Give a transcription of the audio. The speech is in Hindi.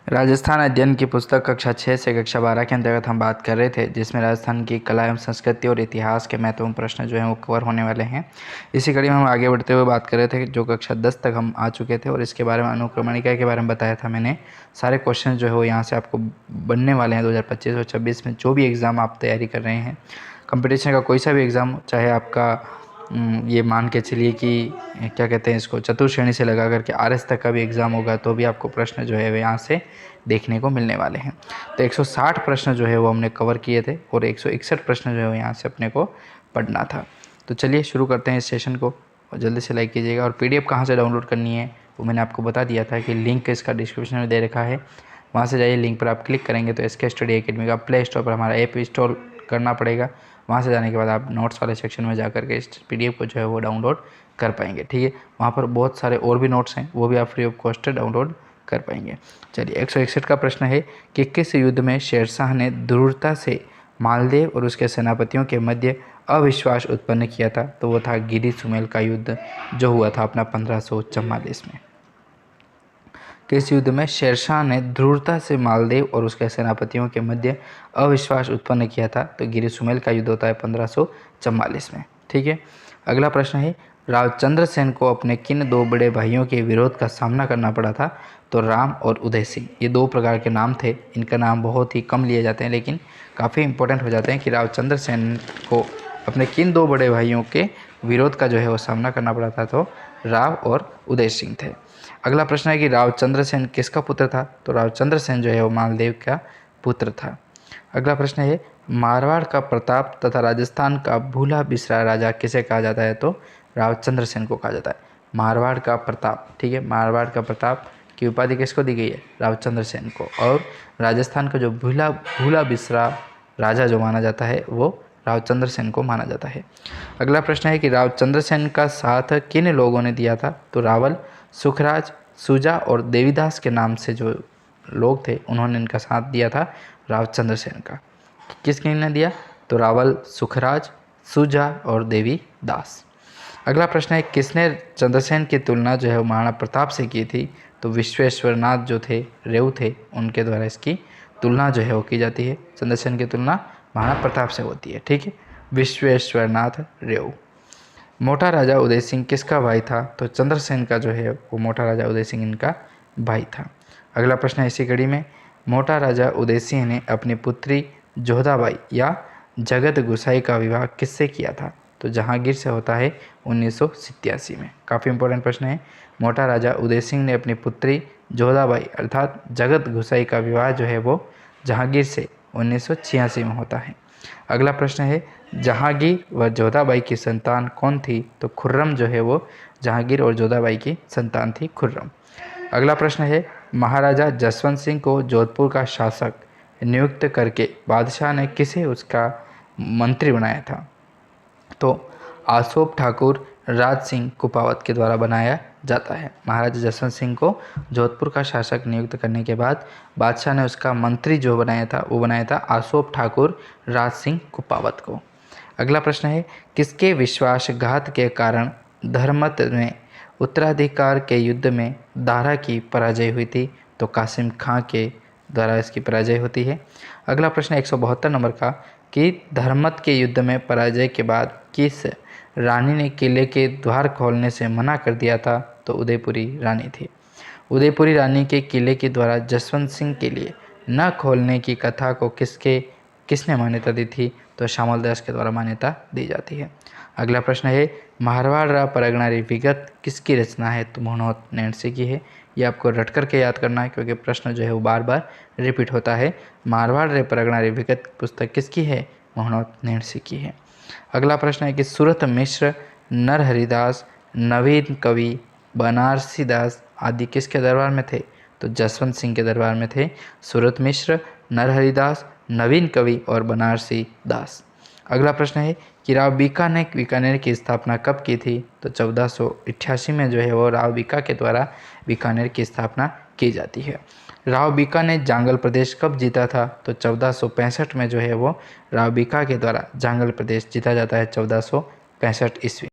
राजस्थान अध्ययन की पुस्तक कक्षा 6 से कक्षा 12 के अंतर्गत हम बात कर रहे थे, जिसमें राजस्थान की कला एवं संस्कृति और इतिहास के महत्वपूर्ण प्रश्न जो हैं वो कवर होने वाले हैं। इसी कड़ी में हम आगे बढ़ते हुए बात कर रहे थे जो कक्षा 10 तक हम आ चुके थे और इसके बारे में अनुक्रमणिका के बारे में बताया था मैंने। सारे क्वेश्चन जो है वो यहाँ से आपको बनने वाले हैं 2025 और 26 में। जो भी एग्ज़ाम आप तैयारी कर रहे हैं, कंपटीशन का कोई सा भी एग्ज़ाम, चाहे आपका ये मान के चलिए कि क्या कहते हैं इसको, चतुर्थ श्रेणी से लगा करके आरएस तक का भी एग्ज़ाम होगा, तो भी आपको प्रश्न जो है वो यहाँ से देखने को मिलने वाले हैं। तो 160 प्रश्न जो है वो हमने कवर किए थे और 161 प्रश्न जो है वो यहाँ से अपने को पढ़ना था। तो चलिए शुरू करते हैं इस सेशन को और जल्दी से लाइक कीजिएगा। और PDF कहाँ से डाउनलोड करनी है वो मैंने आपको बता दिया था कि लिंक इसका डिस्क्रिप्शन में दे रखा है, वहाँ से जाइए। लिंक पर आप क्लिक करेंगे तो SK स्टडी अकेडमी का प्ले स्टोर पर हमारा ऐप इंस्टॉल करना पड़ेगा। वहाँ से जाने के बाद आप नोट्स वाले सेक्शन में जा करके इस PDF को जो है वो डाउनलोड कर पाएंगे, ठीक है। वहाँ पर बहुत सारे और भी नोट्स हैं, वो भी आप फ्री ऑफ कॉस्ट डाउनलोड कर पाएंगे। चलिए 161 का प्रश्न है कि किस युद्ध में शेरशाह ने क्रूरता से मालदेव और उसके सेनापतियों के मध्य अविश्वास उत्पन्न किया था? तो वो था गिरी सुमेल का युद्ध जो हुआ था अपना 1544 में। किस युद्ध में शेरशाह ने क्रूरता से मालदेव और उसके सेनापतियों के मध्य अविश्वास उत्पन्न किया था? तो गिरी सुमेल का युद्ध होता है 1544 में, ठीक है। अगला प्रश्न है रावचंद्र सेन को अपने किन दो बड़े भाइयों के विरोध का सामना करना पड़ा था? तो राम और उदय सिंह, ये दो प्रकार के नाम थे। इनका नाम बहुत ही कम लिए जाते हैं लेकिन काफ़ी इंपॉर्टेंट हो जाते हैं कि रावचंद्र सेन को अपने किन दो बड़े भाइयों के विरोध का जो है वो सामना करना पड़ा था? तो राव और उदय सिंह थे। अगला प्रश्न है कि रावचंद्र सेन किसका पुत्र था? तो रावचंद्र सेन जो है वो मालदेव का पुत्र था। अगला प्रश्न है मारवाड़ का प्रताप तथा राजस्थान का भूला बिसरा राजा किसे कहा जाता है? तो रावचंद्र सेन को कहा जाता है। मारवाड़ का प्रताप, ठीक है, मारवाड़ का प्रताप की उपाधि किसको दी गई है? रावचंद्र सेन को। और राजस्थान का जो भूला बिसरा राजा जो माना जाता है वो रावचंद्र सेन को माना जाता है। अगला प्रश्न है कि रावचंद्र सेन का साथ किन लोगों ने दिया था? तो रावल, सुखराज, सुजा और देवीदास के नाम से जो लोग थे उन्होंने इनका साथ दिया था रावचंद्र सेन का। किसने ने दिया? तो रावल, सुखराज, सुजा और देवीदास। अगला प्रश्न है किसने चंद्रसेन की तुलना जो है वो महाराणा प्रताप से की थी? तो विश्वेश्वरनाथ जो थे, रेव थे, उनके द्वारा इसकी तुलना जो है वो की जाती है। चंद्रसेन की तुलना महाराणा प्रताप से होती है, ठीक है, विश्वेश्वरनाथ रेव। मोटा राजा उदय सिंह किसका भाई था? तो चंद्रसेन का जो है वो मोटा राजा उदय सिंह इनका भाई था। अगला प्रश्न है इसी कड़ी में, मोटा राजा उदय सिंह ने अपनी पुत्री जोधाबाई या जगत गुसाई का विवाह किससे किया था? तो जहांगीर से होता है 1987 में। काफ़ी इंपॉर्टेंट प्रश्न है। मोटा राजा उदय सिंह ने अपनी पुत्री जोधाबाई अर्थात जगत गुसाई का विवाह जो है वो जहांगीर से 1986 में होता है। अगला प्रश्न है जहांगीर व जोधाबाई की संतान कौन थी? तो खुर्रम जो है वो जहांगीर और जोधाबाई की संतान थी, खुर्रम। अगला प्रश्न है महाराजा जसवंत सिंह को जोधपुर का शासक नियुक्त करके बादशाह ने किसे उसका मंत्री बनाया था? तो आसोप ठाकुर राज सिंह कुपावत के द्वारा बनाया जाता है। महाराजा जसवंत सिंह को जोधपुर का शासक नियुक्त करने के बाद बादशाह ने उसका मंत्री जो बनाया था वो बनाया था आसोप ठाकुर राज सिंह कुपावत को। अगला प्रश्न है किसके विश्वासघात के कारण धर्मत में उत्तराधिकार के युद्ध में दारा की पराजय हुई थी? तो कासिम खां के द्वारा इसकी पराजय होती है। अगला प्रश्न 172 नंबर का कि धर्मत के युद्ध में पराजय के बाद किस रानी ने किले के द्वार खोलने से मना कर दिया था? तो उदयपुरी रानी थी। उदयपुरी रानी के किले के द्वारा जसवंत सिंह के लिए न खोलने की कथा को किसने मान्यता दी थी? तो श्यामल दास के द्वारा मान्यता दी जाती है। अगला प्रश्न है मारवाड़ रा परगना री विगत किसकी रचना है? तो मनोहर नैणसी की है। ये आपको रट करके याद करना है क्योंकि प्रश्न जो है वो बार बार रिपीट होता है। मारवाड़ रे परगना री विगत पुस्तक किसकी है? मनोहर नैणसी की है। अगला प्रश्न है कि सूरत मिश्र, नरहरिदास, नवीन कवि, बनारसी दास आदि किसके दरबार में थे? तो जसवंत सिंह के दरबार में थे सूरत मिश्र, नरहरिदास, नवीन कवि और बनारसी दास। अगला प्रश्न है कि राव बीका ने बीकानेर की स्थापना कब की थी? तो 1488 में जो है वो राव बीका के द्वारा बीकानेर की स्थापना की जाती है। राव बीका ने जांगल प्रदेश कब जीता था? तो 1465 में जो है वो राव बीका के द्वारा जांगल प्रदेश जीता जाता है, 1465 ईस्वी।